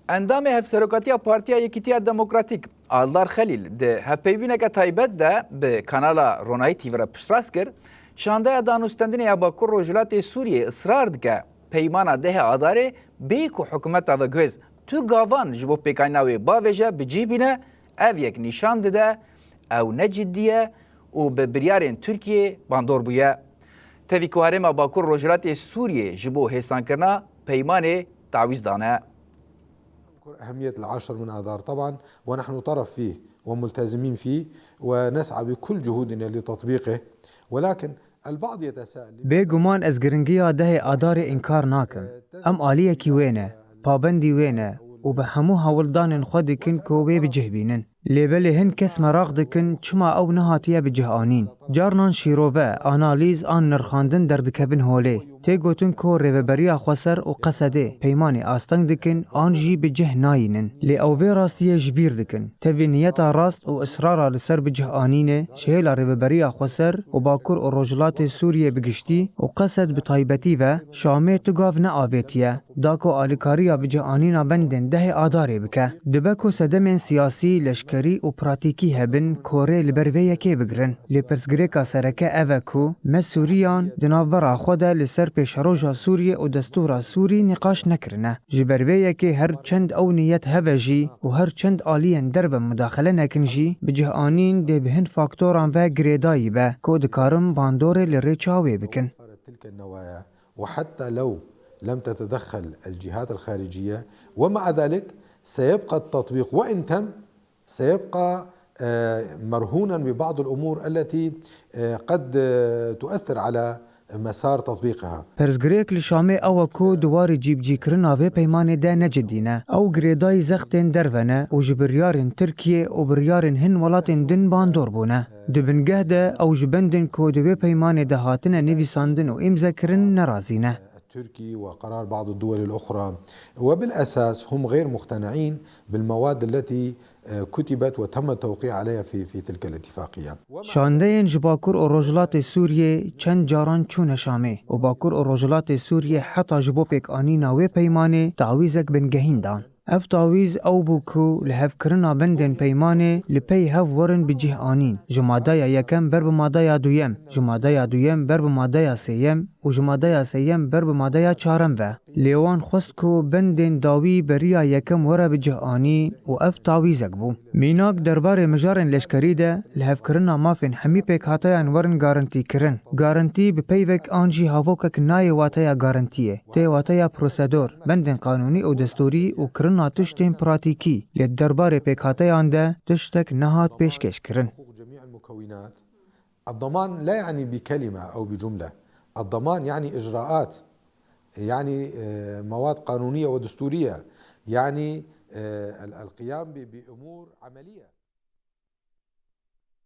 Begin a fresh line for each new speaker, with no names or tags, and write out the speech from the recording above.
اندام هفسروکاتیا پارتیا یکیتیا دموکراتیک آلدار خلیل ده هفپیوینک تایبت ده به کانالا رونایی تیورا پشتراس کر شانده دانوستندن یا باکور روجلات سوریه اصرار دکه پیمانا ده آداره بیکو حکومت و گوز تو گاوان جبو پیکاناوی باویجه بجیبینه او یک نشان ده او نجدیه و به بریارین ترکیه باندور بویه تفیکو هرم باکور روجلات سوریه جبو حسان کرنا پیمانه تعویز دانه
أهمية العاشر من آذار طبعا ونحن طرف فيه وملتزمين فيه ونسعى بكل جهودنا لتطبيقه ولكن البعض يتساءل
بێگومان ez giringiya dehê adarê inkar nakim. Em aliyekî wê ne, pabendî wê ne û bi hemû hewildanên xwe dikin ku wê bicihbînin. Lêbelê hin kes merak dikin çima ew nehatiye bicihanîn. Carnan şîrove, analîz an nirxandin derdikevin holê. Tê gotin ku rêveberiya Xweser û Qesedê peymanê asteng dikin an jî bi cih nayînin. Lê ew vê rastiyê ji bîr dikin. Tevê niyeta rast û israra li ser bicihanînê ji hêla rêveberiya Xweser û Bakur û Rojhilatê Sûriyê bi giştî û Qesed bi taybetî ve Şamê tu gav neavêtiye. Da ku alîkariya bicihanîna bendên dehê adarê bike. Dibe ku sedemên siyasî, leşkerî û pratîkî hebin korê li ber vê yekê bigirin. Lê pirsgirêka sereke ev e ku me Sûriyan di navbera xwe de li ser pêşeroja Sûriyê û destûra Sûrî nîqaş nekirine. Ji ber vê yekê her çend ew niyet heve jî û her çend aliyên derve mudaxele nekin jî bicihanîn dê bi hin faktoran ve girêdayî be ku dikarin bandorê li rê çawê bikin.
وحتى لو لم تتدخل الجهات الخارجية ومع ذلك سيبقى التطبيق وإن تم سيبقى مرهونا ببعض الأمور التي قد تؤثر على مسار تطبيقها.
پرزگریک li Şamê ew e ku duwarê cîbcîkirina vê peymanê de necidîne. Ew girêdayî zextên derve ne û ji biryarên Tirkiye û biryarên hin welatên din bandor bûne. Di bingeh de ew ji bendên ku di vê peymanê de hatine nivîsandin û îmzekirin nerazî ne.
التركي وقرار بعض الدول الأخرى وبالأساس هم غير مقتنعين بالمواد التي كتبت وتم التوقيع عليها في تلك الاتفاقية.
شاندeyên ji Bakur û Rojhilatê Sûriyê çend caran çûne Şamê û Bakur û Rojhilatê Sûriyê heta ji bo pêkanîna wê peymanê tawîzek bingehîn dan. Ev tawîz ew bû ku li hevkirina bendên peymanê li pey hev werin bicihanîn. Ji maddeya yekem ber bi maddeya duyem, ji maddeya duyem ber bi maddeya sêyem û ji maddeya sêyem ber bi maddeya çarem ve. Lê wan xwest ku bendên dawî beriya yekem were bicihanî û ev tawîzek bû. Mînak derbarê mijarên leşkerî de li hevkirina mafên hemî pêkhateyan werin garantîkirin. Garantî bi peyvek an jî havokek nayê wateya garantiyê. Tê wateya prosedor, bendên qanûnî û destûrî û kirina tiştên pratîkî. Lê derbarê pêkhateyan de tiştek nehat pêşkêşkirin.
الضمان لا يعني بكلمة أو بجملة. الضمان يعني إجراءات يعني مواد قانونية ودستورية يعني القيام بأمور عملية.